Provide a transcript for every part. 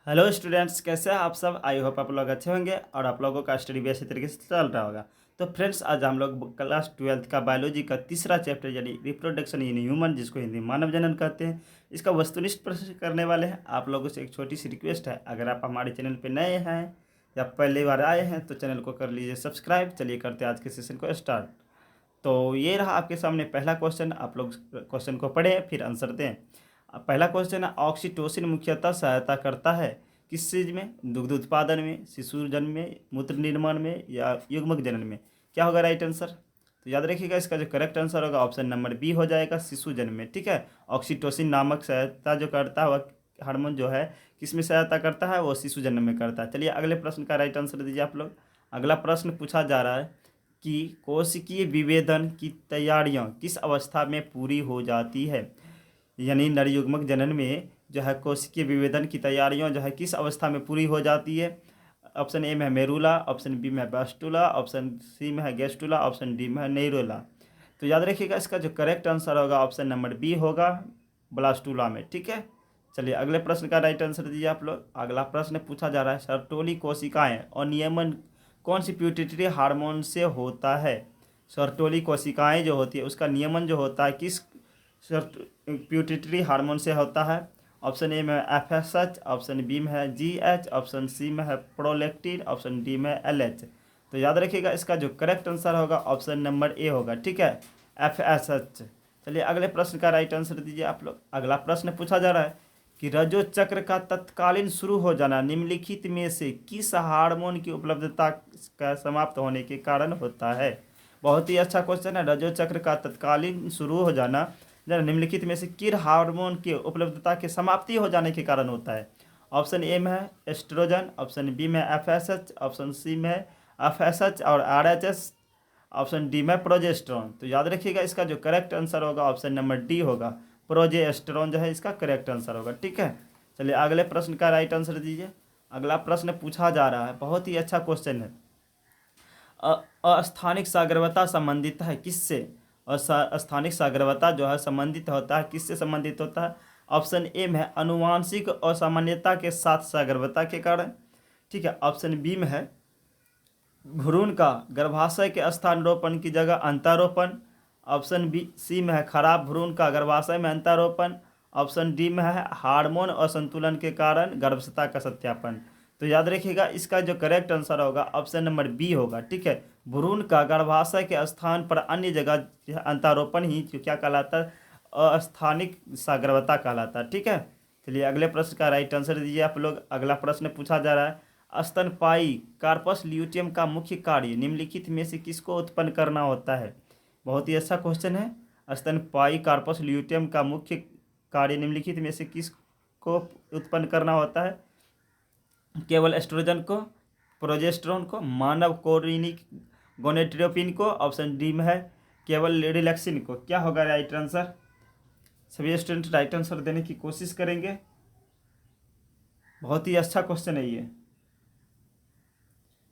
Hello students, कैसे हैं आप सब। आई होप आप लोग अच्छे होंगे और आप लोगों का स्टडी भी अच्छे तरीके से चल रहा होगा। तो फ्रेंड्स, आज हम लोग क्लास 12th का बायोलॉजी का तीसरा चैप्टर यानी रिप्रोडक्शन इन ह्यूमन, जिसको हिंदी मानव जनन कहते हैं, इसका वस्तुनिष्ठ प्रश्न करने वाले हैं। आप लोगों से एक छोटी सी रिक्वेस्ट है, अगर आप हमारे चैनल पर नए हैं या पहली बार आए हैं तो चैनल को कर लीजिए सब्सक्राइब। चलिए करते हैं आज के सेशन को स्टार्ट। तो ये रहा आपके सामने पहला क्वेश्चन। आप लोग क्वेश्चन को पढ़ें फिर आंसर दें। अब पहला क्वेश्चन है, ऑक्सीटोसिन मुख्यतः सहायता करता है किस चीज़ में? दुग्ध उत्पादन में, शिशु जन्म में, मूत्र निर्माण में या युग्मक जनन में? क्या होगा राइट आंसर? तो याद रखिएगा, इसका जो करेक्ट आंसर होगा ऑप्शन नंबर बी हो जाएगा, शिशु जन्म में। ठीक है, ऑक्सीटोसिन नामक सहायता जो करता है वह हार्मोन जो है किस में सहायता करता है? वो शिशु जन्म में करता है। चलिए अगले प्रश्न का राइट आंसर दीजिए आप लोग। अगला प्रश्न पूछा जा रहा है कि कोशिकीय विभेदन की तैयारियां किस अवस्था में पूरी हो जाती है? यानी नरयुग्मक जनन में जो है कोशिकीय विभेदन की तैयारियां जो है किस अवस्था में पूरी हो जाती है? ऑप्शन ए में है मेरुला, ऑप्शन बी में है बास्टुला, ऑप्शन सी में है गेस्टुला, ऑप्शन डी में है नेरुला। तो याद रखिएगा, इसका जो करेक्ट आंसर होगा ऑप्शन नंबर बी होगा, ब्लास्टुला में। ठीक है, चलिए अगले प्रश्न का राइट आंसर दीजिए आप लोग। अगला प्रश्न पूछा जा रहा है, सर्टोली कोशिकाएं और नियमन कौन सी प्यूटिटरी हार्मोन से होता है? सर्टोली कोशिकाएं जो होती है उसका नियमन जो होता है किस प्यूटिटरी हार्मोन से होता है? ऑप्शन ए में एफएसएच, ऑप्शन बी में है जीएच, ऑप्शन सी में है प्रोलेक्टिन, ऑप्शन डी में एलएच। तो याद रखिएगा, इसका जो करेक्ट आंसर होगा ऑप्शन नंबर ए होगा। ठीक है, एफएसएच। चलिए अगले प्रश्न का राइट आंसर दीजिए आप लोग। अगला प्रश्न पूछा जा रहा है कि रजो चक्र का तत्कालीन शुरू हो जाना निम्नलिखित में से किस हार्मोन की उपलब्धता का समाप्त होने के कारण होता है? बहुत ही अच्छा क्वेश्चन है। रजो चक्र का तत्कालीन शुरू हो जाना निम्नलिखित में से किस हार्मोन की उपलब्धता के समाप्ति हो जाने के कारण होता है? ऑप्शन ए में है एस्ट्रोजन, ऑप्शन बी में एफएसएच, ऑप्शन सी में एफएसएच और आरएचएस, ऑप्शन डी में प्रोजेस्टेरॉन। तो याद रखिएगा, इसका जो करेक्ट आंसर होगा ऑप्शन नंबर डी होगा, प्रोजेस्टेरॉन जो है इसका करेक्ट आंसर होगा। ठीक है, चलिए अगले प्रश्न का राइट आंसर दीजिए। अगला प्रश्न पूछा जा रहा है, बहुत ही अच्छा क्वेश्चन है। अस्थानिक साग्रवता संबंधित है किससे? अस्थानिक साग्रवता जो है संबंधित होता है किससे संबंधित होता है? ऑप्शन ए में है अनुवांशिक असामान्यता के साथ साग्रवता के कारण। ठीक है, ऑप्शन बी में है भ्रूण का गर्भाशय के स्थानारोपण की जगह अंतारोपण, ऑप्शन बी सी में है खराब भ्रूण का गर्भाशय में अंतारोपण, ऑप्शन डी में है हार्मोन असंतुलन के कारण गर्भस्थता का सत्यापन। तो याद रखिएगा, इसका जो करेक्ट आंसर होगा ऑप्शन नंबर बी होगा। ठीक है, भ्रूण का गर्भाशय के स्थान पर अन्य जगह अंतारोपण ही जो क्या कहलाता है? अस्थानिक साग्रवता कहलाता है। ठीक है, चलिए अगले प्रश्न का राइट आंसर दीजिए आप लोग। अगला प्रश्न पूछा जा रहा है, स्तनपायी कार्पस ल्यूटियम का मुख्य कार्य निम्नलिखित में से किसको उत्पन्न करना होता है? बहुत ही अच्छा क्वेश्चन है। स्तनपायी कार्पस ल्यूटियम का मुख्य कार्य निम्नलिखित में से किसको उत्पन्न करना होता है? केवल एस्ट्रोजन को, प्रोजेस्टेरॉन को, मानव कोरिनिक गोनेट्रोपिन को, ऑप्शन डी में है केवल रिलैक्सिन को। क्या होगा राइट आंसर? सभी स्टूडेंट राइट आंसर देने की कोशिश करेंगे। बहुत ही अच्छा क्वेश्चन है ये।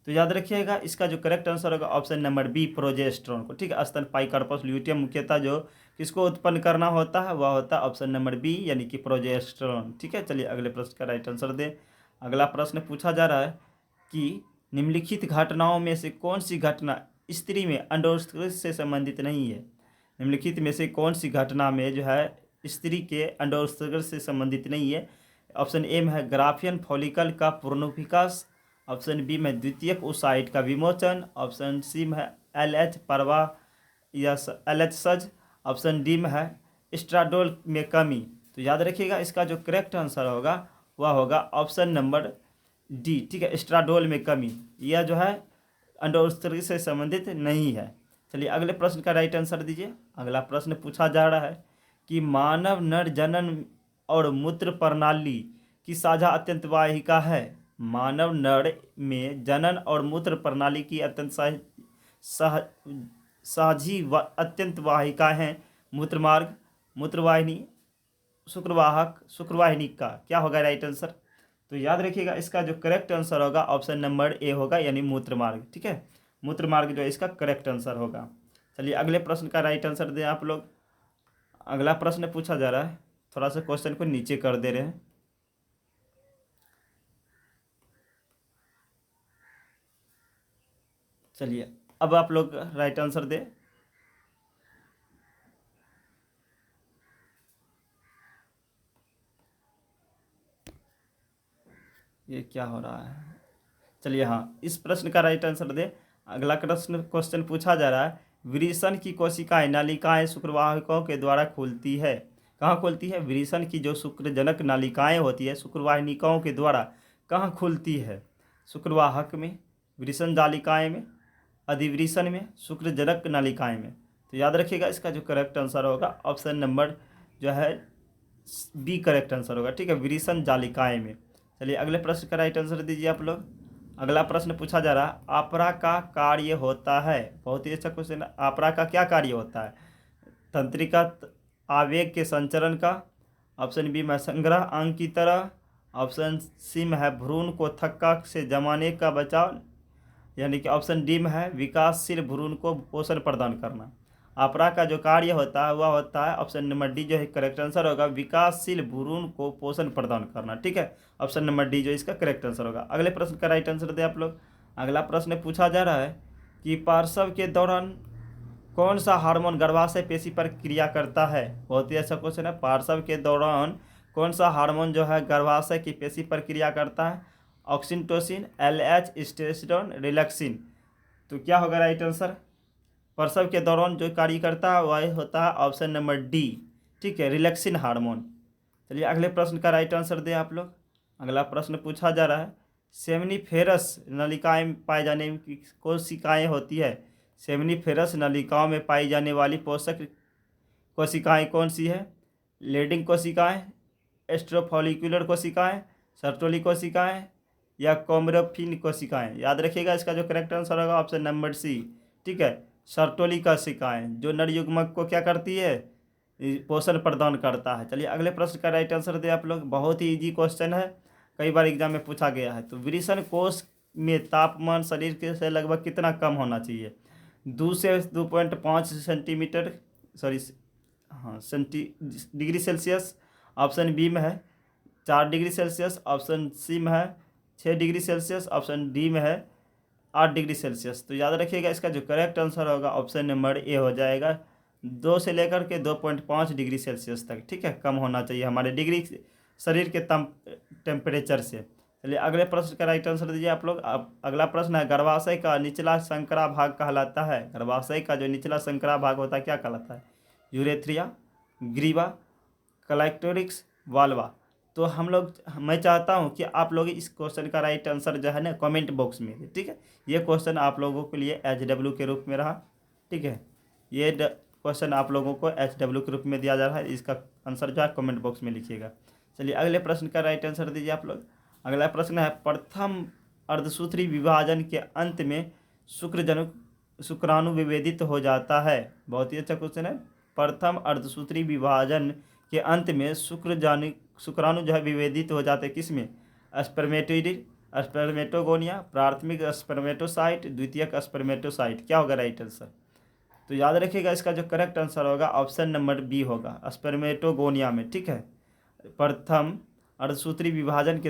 तो याद रखिएगा, इसका जो करेक्ट आंसर होगा ऑप्शन नंबर बी, प्रोजेस्टेरॉन को। ठीक है, स्तनपायी कार्पस ल्यूटियम मुख्यतः जो किसको उत्पन्न करना होता है वह होता है ऑप्शन नंबर बी यानी कि प्रोजेस्टेरॉन। ठीक है, चलिए अगले प्रश्न का राइट आंसर दें। अगला प्रश्न पूछा जा रहा है कि निम्नलिखित घटनाओं में से कौन सी घटना स्त्री में अंडोत्सर्ग से संबंधित नहीं है? निम्नलिखित में से कौन सी घटना में जो है स्त्री के अंडोत्सर्ग से संबंधित नहीं है? ऑप्शन ए में है ग्राफियन फॉलिकल का पूर्णविकास, ऑप्शन बी में द्वितीयक ओसाइट का विमोचन, ऑप्शन सी में है एलएच परवा या एलएच सज, ऑप्शन डी में है एस्ट्राडोल में कमी। तो याद रखिएगा, इसका जो करेक्ट आंसर होगा वह होगा ऑप्शन नंबर डी। ठीक है, एस्ट्राडोल में कमी यह जो है अंडोत्सर्ग से संबंधित नहीं है। चलिए अगले प्रश्न का राइट आंसर दीजिए। अगला प्रश्न पूछा जा रहा है कि मानव नर जनन और मूत्र प्रणाली की साझा अत्यंत वाहिका है। मानव नर में जनन और मूत्र प्रणाली की अत्यंत साझी अत्यंत वाहिका हैं मूत्रमार्ग, मूत्रवाहिनी, शुक्रवाहक, शुक्रवाहिनी का। क्या होगा राइट आंसर? तो याद रखिएगा, इसका जो करेक्ट आंसर होगा ऑप्शन नंबर ए होगा यानी मूत्रमार्ग। ठीक है, मूत्रमार्ग जो है इसका करेक्ट आंसर होगा। चलिए अगले प्रश्न का राइट आंसर दें आप लोग। अगला प्रश्न पूछा जा रहा है, थोड़ा सा क्वेश्चन को नीचे कर दे रहे हैं। चलिए अब आप लोग राइट आंसर दे। ये क्या हो रहा है? चलिए हाँ, इस प्रश्न का राइट आंसर दे। अगला क्वेश्चन पूछा जा रहा है, विरेचन की कोशिकाएं नालिकाएं शुक्रवाहिकाओं के द्वारा खुलती है। कहाँ खुलती है? विरेचन की जो शुक्रजनक नालिकाएं होती है शुक्रवाहिकाओं के द्वारा कहाँ खुलती है? शुक्रवाहक में, विरेचन जालिकाएं में, अधिविरेचन में, शुक्रजनक नालिकाएं में। तो याद रखिएगा इसका जो करेक्ट आंसर होगा ऑप्शन नंबर जो है बी करेक्ट आंसर होगा। ठीक है, विरेचन जालिकाएं में। चलिए अगले प्रश्न का राइट आंसर दीजिए आप लोग। अगला प्रश्न पूछा जा रहा है, आपरा का कार्य होता है। बहुत ही अच्छा क्वेश्चन है। आपरा का क्या कार्य होता है? तंत्रिका आवेग के संचरण का। ऑप्शन बी में संग्रह अंग की तरह। ऑप्शन सी में है भ्रूण को थक्का से जमाने का बचाव, यानी कि ऑप्शन डी में है विकासशील भ्रूण को पोषण प्रदान करना। आपरा का जो कार्य होता है वह होता है ऑप्शन नंबर डी जो है करेक्ट आंसर होगा, विकासशील भ्रूण को पोषण प्रदान करना। ठीक है, ऑप्शन नंबर डी जो इसका करेक्ट आंसर होगा। अगले प्रश्न का राइट आंसर दे आप लोग। अगला प्रश्न पूछा जा रहा है कि प्रसव के दौरान कौन सा हार्मोन गर्भाशय पेशी पर क्रिया करता है? बहुत ही अच्छा क्वेश्चन है। प्रसव के दौरान कौन सा हार्मोन जो है गर्भाशय की पेशी पर क्रिया करता है? Oxytocin, LH, testosterone, relaxin. तो क्या होगा राइट आंसर? प्रसव के दौरान जो कार्य करता है वह होता है ऑप्शन नंबर डी। ठीक है, रिलैक्सिन हार्मोन। चलिए अगले प्रश्न का राइट आंसर दें आप लोग। अगला प्रश्न पूछा जा रहा है, सेमनीफेरस नलिकाएं में पाए जाने की कोशिकाएं होती है। सेमनीफेरस नलिकाओं में पाई जाने वाली पोषक कोशिकाएं कौन सी है? लेडिंग कोशिकाएं, एस्ट्रोफॉलिकुलर कोशिकाएं, सर्टोली कोशिकाएं या कोमरोफिन कोशिकाएं। याद रखिएगा इसका जो करेक्ट आंसर होगा ऑप्शन नंबर सी। ठीक है, सर्टोली कोशिकाएं जो नर युग्मक को क्या करती है? पोषण प्रदान करता है। चलिए अगले प्रश्न का राइट आंसर दे आप लोग। बहुत ही इजी क्वेश्चन है, कई बार एग्जाम में पूछा गया है। तो विरेचन कोश में तापमान शरीर के से लगभग कितना कम होना चाहिए? 2 से 2.5 centimetre degree Celsius. Option B में है 4 डिग्री सेल्सियस। ऑप्शन सी में है 6 डिग्री सेल्सियस। ऑप्शन डी में है 8 डिग्री सेल्सियस। तो याद रखिएगा इसका जो करेक्ट आंसर होगा ऑप्शन नंबर ए हो जाएगा, 2 से लेकर के 2.5 डिग्री सेल्सियस तक। ठीक है, कम होना चाहिए हमारे डिग्री शरीर के टेम्परेचर से। चलिए अगले प्रश्न का राइट आंसर दीजिए आप लोग। अब अगला प्रश्न है, गर्भाशय का निचला संकरा भाग कहलाता है। गर्भाशय का जो निचला संकरा भाग होता है क्या कहलाता है? यूरेथ्रिया, ग्रीवा, क्लाइटोरिक्स, वाल्वा। तो मैं चाहता हूं कि आप लोग इस क्वेश्चन का राइट आंसर जो है ना कमेंट बॉक्स में। ठीक है, ये क्वेश्चन आप लोगों के लिए HW के रूप में रहा। ठीक है, ये क्वेश्चन आप लोगों को HW के रूप में दिया जा रहा है। इसका आंसर जो है कमेंट बॉक्स में लिखिएगा। चलिए अगले प्रश्न का राइट आंसर दीजिए आप लोग। अगला प्रश्न है, प्रथम अर्धसूत्री विभाजन के अंत में शुक्राणु विभेदित हो जाता है। बहुत ही अच्छा क्वेश्चन है। प्रथम अर्धसूत्री विभाजन के अंत में शुक्राणु जो है विभेदित हो जाते हैं किस में? स्पर्मेटोइड, स्पर्मेटोगोनिया, प्राथमिक स्पर्मेटोसाइट, द्वितीयक स्पर्मेटोसाइट। क्या होगा राइट आंसर? तो याद रखिएगा इसका जो करेक्ट आंसर होगा ऑप्शन नंबर बी होगा, स्पर्मेटोगोनिया में। ठीक है, प्रथम अर्धसूत्री विभाजन के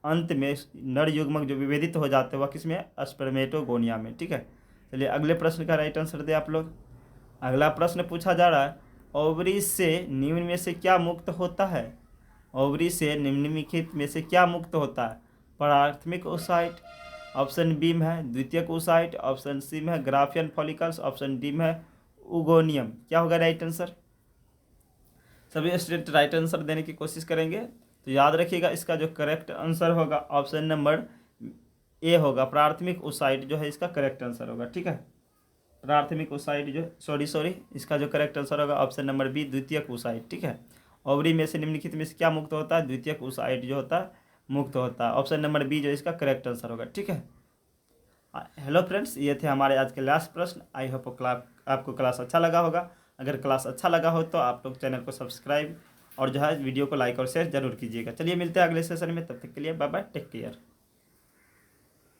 अंत में नर युग्मक जो विभेदित हो जाते हैं वह किस में? स्पर्मेटोगोनिया में। ठीक है, चलिए अगले प्रश्न का राइट आंसर दे आप लोग। अगला प्रश्न पूछा जा रहा है, ओवरी से निम्न में से क्या मुक्त होता है? ओवरी से निम्नलिखित में से क्या मुक्त होता है? प्राथमिक ओसाइट, ऑप्शन बी में है द्वितीयक ओसाइट, ऑप्शन सी में है ग्राफियन फॉलिकल्स, ऑप्शन डी में है उगोनियम। क्या होगा राइट आंसर? सभी स्टूडेंट राइट आंसर देने की कोशिश करेंगे। तो याद रखिएगा इसका जो करेक्ट आंसर होगा ऑप्शन नंबर ए होगा, प्राथमिक ओसाइट जो है इसका करेक्ट आंसर होगा। ठीक है, प्राथमिक ओसाइट जो सॉरी इसका जो करेक्ट आंसर होगा ऑप्शन नंबर बी, द्वितीयक ओसाइट। ठीक है, ओवरी में से निम्नलिखित में से क्या मुक्त होता है? द्वितीयक ओसाइट जो होता है मुक्त होता है। ऑप्शन नंबर बी जो इसका करेक्ट आंसर होगा। ठीक है, हेलो फ्रेंड्स, ये थे हमारे आज के लास्ट प्रश्न। आई होप आपको क्लास अच्छा लगा होगा। अगर क्लास अच्छा लगा हो तो आप लोग चैनल को सब्सक्राइब और जो है वीडियो को लाइक और शेयर जरूर कीजिएगा। चलिए मिलते हैं अगले सेशन में, तब तक के लिए बाय बाय, टेक केयर।